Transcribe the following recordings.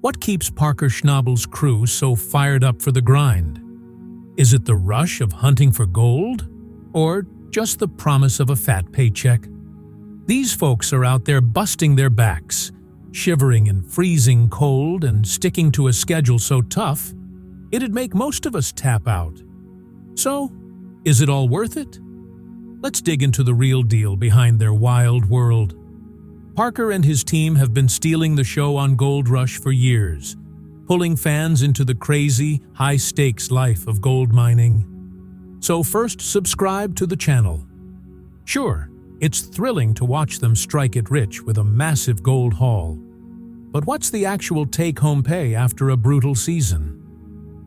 What keeps Parker Schnabel's crew so fired up for the grind? Is it the rush of hunting for gold? Or just the promise of a fat paycheck? These folks are out there busting their backs, shivering in freezing cold and sticking to a schedule so tough, it'd make most of us tap out. So, is it all worth it? Let's dig into the real deal behind their wild world. Parker and his team have been stealing the show on Gold Rush for years, pulling fans into the crazy, high-stakes life of gold mining. So first, subscribe to the channel. Sure, it's thrilling to watch them strike it rich with a massive gold haul. But what's the actual take-home pay after a brutal season?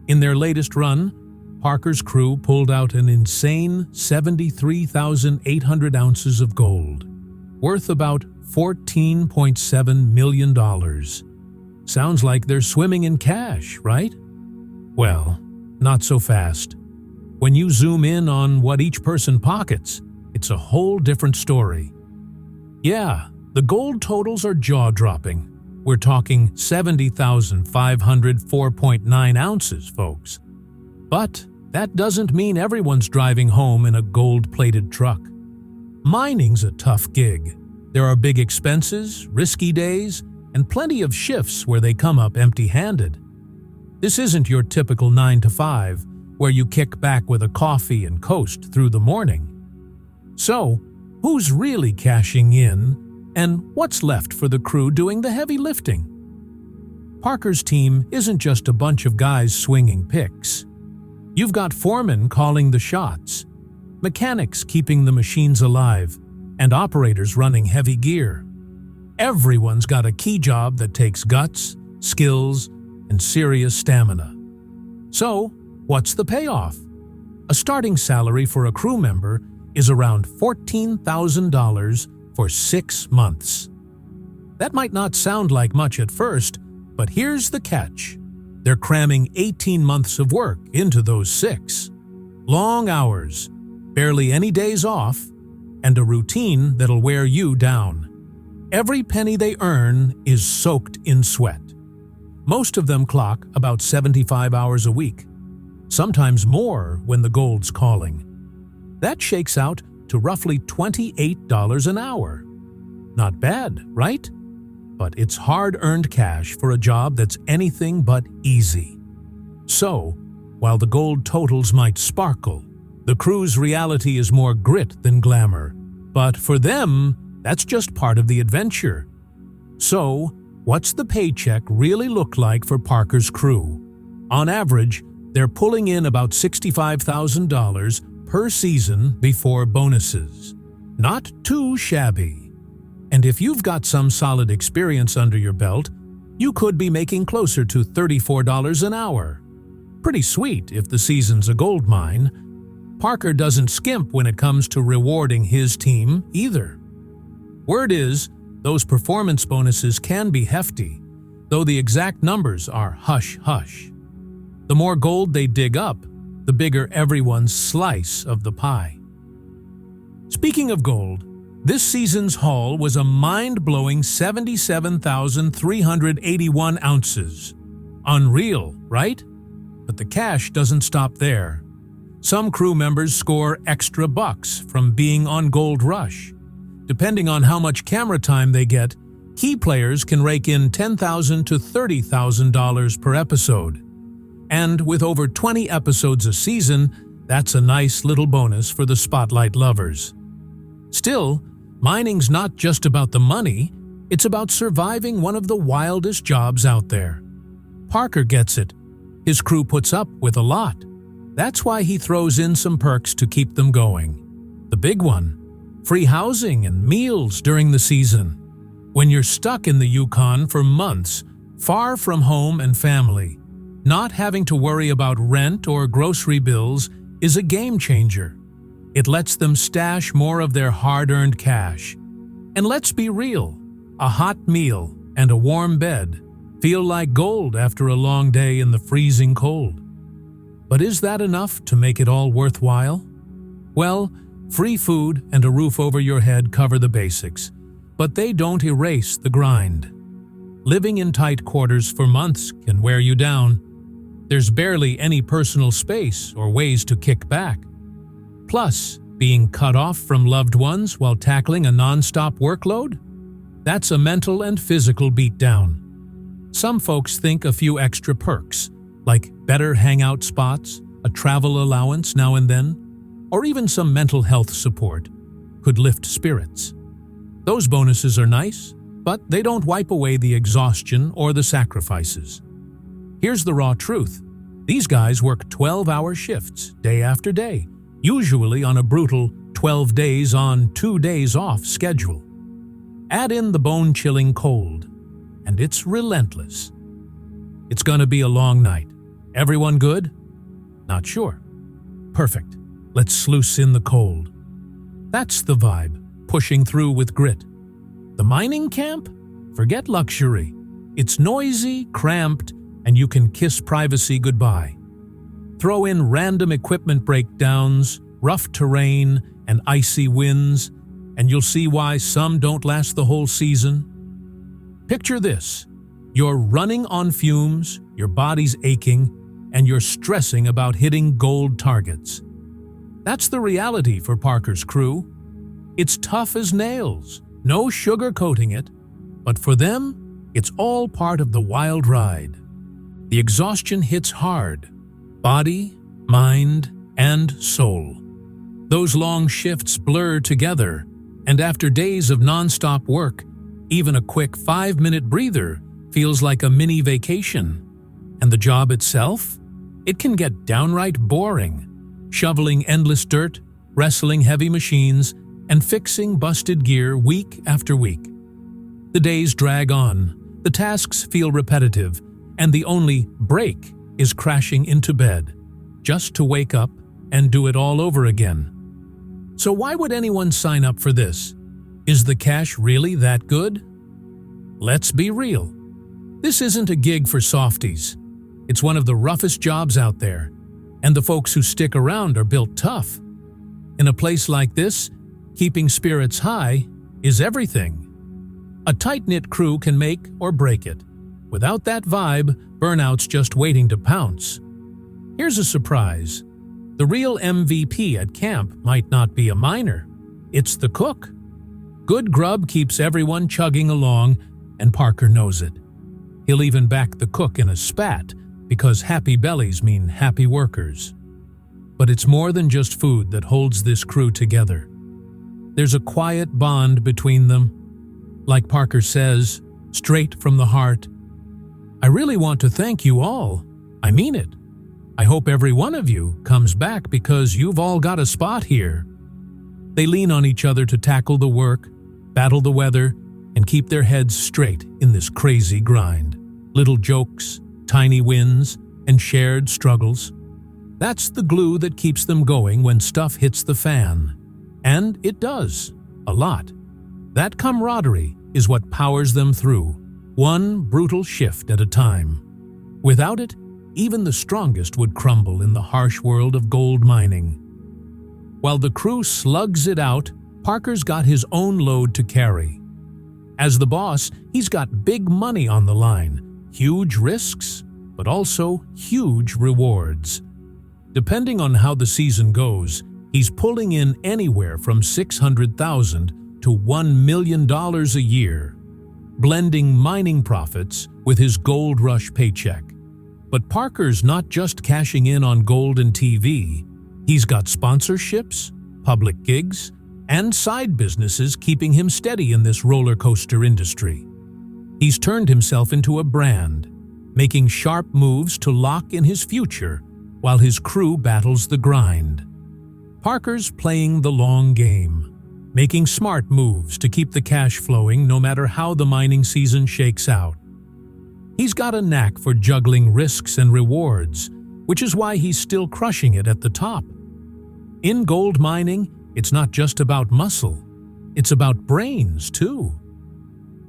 In their latest run, Parker's crew pulled out an insane 73,800 ounces of gold, worth about $14.7 million. Sounds like they're swimming in cash, right? Well, not so fast. When you zoom in on what each person pockets, it's a whole different story. Yeah, the gold totals are jaw-dropping. We're talking 70,504.9 ounces, folks. But that doesn't mean everyone's driving home in a gold-plated truck. Mining's a tough gig. There are big expenses, risky days, and plenty of shifts where they come up empty-handed. This isn't your typical 9-to-5, where you kick back with a coffee and coast through the morning. So, who's really cashing in, and what's left for the crew doing the heavy lifting? Parker's team isn't just a bunch of guys swinging picks. You've got foremen calling the shots, mechanics keeping the machines alive, and operators running heavy gear. Everyone's got a key job that takes guts, skills, and serious stamina. So, what's the payoff? A starting salary for a crew member is around $14,000 for 6 months. That might not sound like much at first, but here's the catch. They're cramming 18 months of work into those 6. Long hours, barely any days off, and a routine that'll wear you down. Every penny they earn is soaked in sweat. Most of them clock about 75 hours a week, sometimes more when the gold's calling. That shakes out to roughly $28 an hour. Not bad, right? But it's hard-earned cash for a job that's anything but easy. So, while the gold totals might sparkle, the crew's reality is more grit than glamour. But for them, that's just part of the adventure. So, what's the paycheck really look like for Parker's crew? On average, they're pulling in about $65,000 per season before bonuses. Not too shabby. And if you've got some solid experience under your belt, you could be making closer to $34 an hour. Pretty sweet if the season's a gold mine. Parker doesn't skimp when it comes to rewarding his team either. Word is, those performance bonuses can be hefty, though the exact numbers are hush-hush. The more gold they dig up, the bigger everyone's slice of the pie. Speaking of gold, this season's haul was a mind-blowing 77,381 ounces. Unreal, right? But the cash doesn't stop there. Some crew members score extra bucks from being on Gold Rush. Depending on how much camera time they get, key players can rake in $10,000 to $30,000 per episode. And with over 20 episodes a season, that's a nice little bonus for the spotlight lovers. Still, mining's not just about the money, it's about surviving one of the wildest jobs out there. Parker gets it. His crew puts up with a lot. That's why he throws in some perks to keep them going. The big one, free housing and meals during the season. When you're stuck in the Yukon for months, far from home and family, not having to worry about rent or grocery bills is a game changer. It lets them stash more of their hard-earned cash. And let's be real, a hot meal and a warm bed feel like gold after a long day in the freezing cold. But is that enough to make it all worthwhile? Well, free food and a roof over your head cover the basics, but they don't erase the grind. living in tight quarters for months can wear you down. There's barely any personal space or ways to kick back. Plus, being cut off from loved ones while tackling a non-stop workload? That's a mental and physical beatdown. Some folks think a few extra perks, like better hangout spots, a travel allowance now and then, or even some mental health support, could lift spirits. Those bonuses are nice, but they don't wipe away the exhaustion or the sacrifices. Here's the raw truth. These guys work 12-hour shifts day after day, usually on a brutal 12 days on, 2 days off schedule. Add in the bone-chilling cold, and it's relentless. It's gonna be a long night. Everyone good? Not sure. Perfect. Let's sluice in the cold. That's the vibe, pushing through with grit. The mining camp? Forget luxury. It's noisy, cramped, and you can kiss privacy goodbye. Throw in random equipment breakdowns, rough terrain, and icy winds, and you'll see why some don't last the whole season. Picture this. You're running on fumes, your body's aching, and you're stressing about hitting gold targets. That's the reality for Parker's crew. It's tough as nails, no sugarcoating it, but for them, it's all part of the wild ride. The exhaustion hits hard, body, mind, and soul. Those long shifts blur together, and after days of non-stop work, even a quick 5-minute breather feels like a mini vacation. And the job itself? It can get downright boring. Shoveling endless dirt, wrestling heavy machines, and fixing busted gear week after week. The days drag on, the tasks feel repetitive, and the only break is crashing into bed, just to wake up and do it all over again. So why would anyone sign up for this? Is the cash really that good? Let's be real. This isn't a gig for softies. It's one of the roughest jobs out there, and the folks who stick around are built tough. In a place like this, keeping spirits high is everything. A tight-knit crew can make or break it. Without that vibe, burnout's just waiting to pounce. Here's a surprise. The real MVP at camp might not be a miner. It's the cook. Good grub keeps everyone chugging along, and Parker knows it. He'll even back the cook in a spat, because happy bellies mean happy workers. But it's more than just food that holds this crew together. There's a quiet bond between them. Like Parker says, straight from the heart, "I really want to thank you all. I mean it. I hope every one of you comes back because you've all got a spot here." They lean on each other to tackle the work, battle the weather, and keep their heads straight in this crazy grind. Little jokes, tiny wins, and shared struggles. That's the glue that keeps them going when stuff hits the fan. And it does, a lot. That camaraderie is what powers them through, one brutal shift at a time. Without it, even the strongest would crumble in the harsh world of gold mining. While the crew slugs it out, Parker's got his own load to carry. As the boss, he's got big money on the line, huge risks, but also huge rewards. Depending on how the season goes, he's pulling in anywhere from $600,000 to $1 million a year, blending mining profits with his gold rush paycheck. But Parker's not just cashing in on gold and TV. He's got sponsorships, public gigs, and side businesses keeping him steady in this roller coaster industry. He's turned himself into a brand, making sharp moves to lock in his future while his crew battles the grind. Parker's playing the long game, making smart moves to keep the cash flowing no matter how the mining season shakes out. He's got a knack for juggling risks and rewards, which is why he's still crushing it at the top. In gold mining, it's not just about muscle, it's about brains too.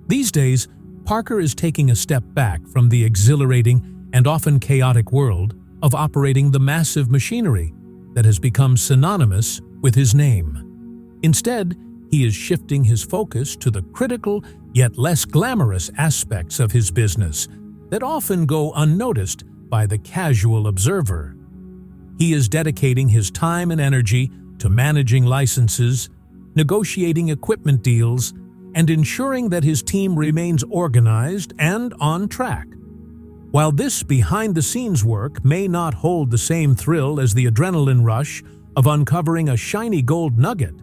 These days, Parker is taking a step back from the exhilarating and often chaotic world of operating the massive machinery that has become synonymous with his name. Instead, he is shifting his focus to the critical yet less glamorous aspects of his business that often go unnoticed by the casual observer. He is dedicating his time and energy to managing licenses, negotiating equipment deals, and ensuring that his team remains organized and on track. While this behind-the-scenes work may not hold the same thrill as the adrenaline rush of uncovering a shiny gold nugget,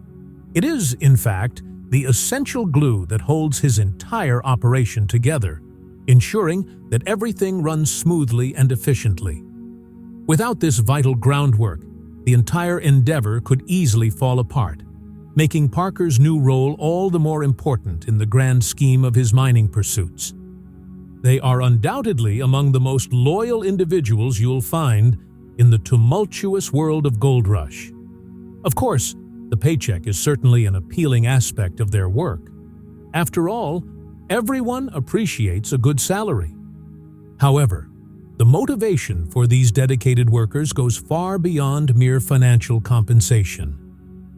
it is, in fact, the essential glue that holds his entire operation together, ensuring that everything runs smoothly and efficiently. Without this vital groundwork, the entire endeavor could easily fall apart, making Parker's new role all the more important in the grand scheme of his mining pursuits. They are undoubtedly among the most loyal individuals you'll find in the tumultuous world of Gold Rush. Of course, the paycheck is certainly an appealing aspect of their work. After all, everyone appreciates a good salary. However, the motivation for these dedicated workers goes far beyond mere financial compensation.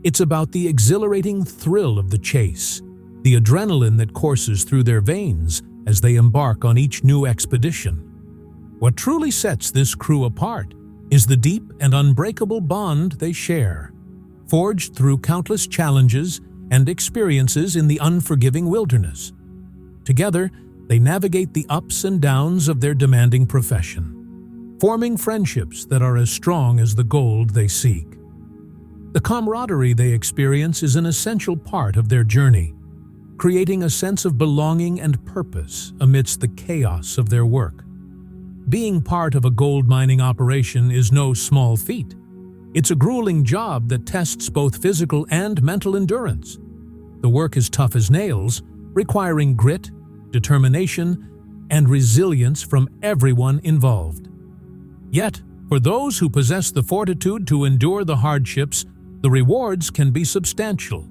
It's about the exhilarating thrill of the chase, the adrenaline that courses through their veins as they embark on each new expedition. What truly sets this crew apart is the deep and unbreakable bond they share, forged through countless challenges and experiences in the unforgiving wilderness. Together, they navigate the ups and downs of their demanding profession, forming friendships that are as strong as the gold they seek. The camaraderie they experience is an essential part of their journey, creating a sense of belonging and purpose amidst the chaos of their work. Being part of a gold mining operation is no small feat. It's a grueling job that tests both physical and mental endurance. The work is tough as nails, requiring grit, determination, and resilience from everyone involved. Yet, for those who possess the fortitude to endure the hardships, the rewards can be substantial,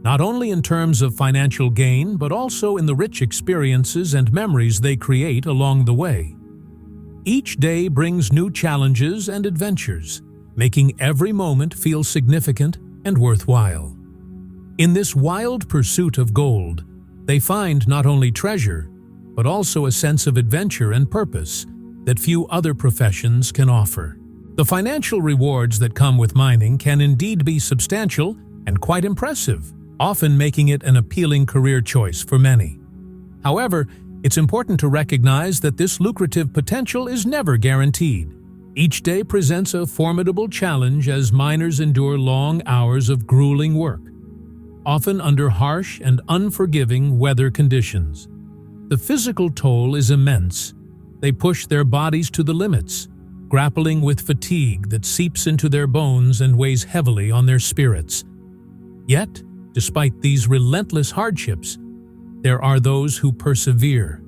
not only in terms of financial gain, but also in the rich experiences and memories they create along the way. Each day brings new challenges and adventures, making every moment feel significant and worthwhile. In this wild pursuit of gold, they find not only treasure, but also a sense of adventure and purpose that few other professions can offer. The financial rewards that come with mining can indeed be substantial and quite impressive, often making it an appealing career choice for many. However, it's important to recognize that this lucrative potential is never guaranteed. Each day presents a formidable challenge as miners endure long hours of grueling work, often under harsh and unforgiving weather conditions. The physical toll is immense. They push their bodies to the limits, grappling with fatigue that seeps into their bones and weighs heavily on their spirits. Yet, despite these relentless hardships, there are those who persevere,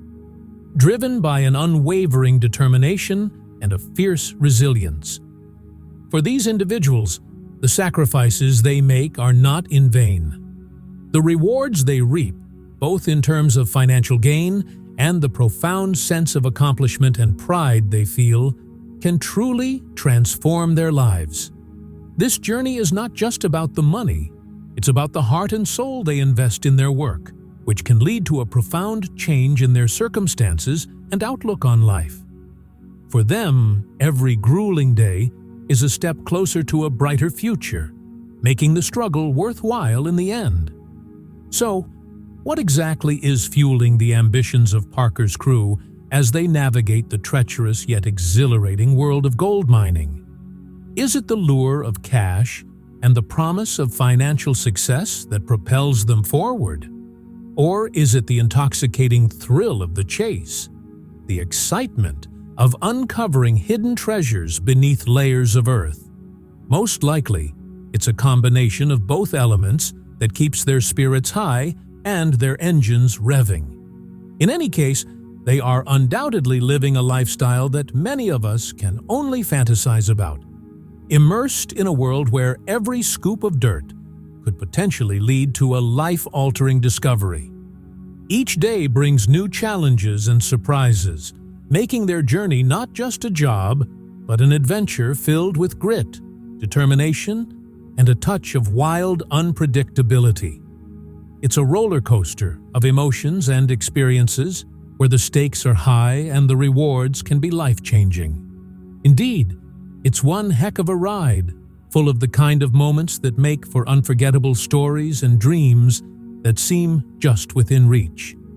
driven by an unwavering determination and a fierce resilience. For these individuals, the sacrifices they make are not in vain. The rewards they reap, both in terms of financial gain and the profound sense of accomplishment and pride they feel, can truly transform their lives. This journey is not just about the money, it's about the heart and soul they invest in their work, which can lead to a profound change in their circumstances and outlook on life. For them, every grueling day is a step closer to a brighter future, making the struggle worthwhile in the end. So, what exactly is fueling the ambitions of Parker's crew as they navigate the treacherous yet exhilarating world of gold mining? Is it the lure of cash and the promise of financial success that propels them forward? Or is it the intoxicating thrill of the chase, the excitement of uncovering hidden treasures beneath layers of earth? Most likely, it's a combination of both elements that keeps their spirits high and their engines revving. In any case, they are undoubtedly living a lifestyle that many of us can only fantasize about, immersed in a world where every scoop of dirt could potentially lead to a life-altering discovery. Each day brings new challenges and surprises, making their journey not just a job, but an adventure filled with grit, determination, and a touch of wild unpredictability. It's a roller coaster of emotions and experiences where the stakes are high and the rewards can be life-changing. Indeed, it's one heck of a ride, full of the kind of moments that make for unforgettable stories and dreams that seem just within reach.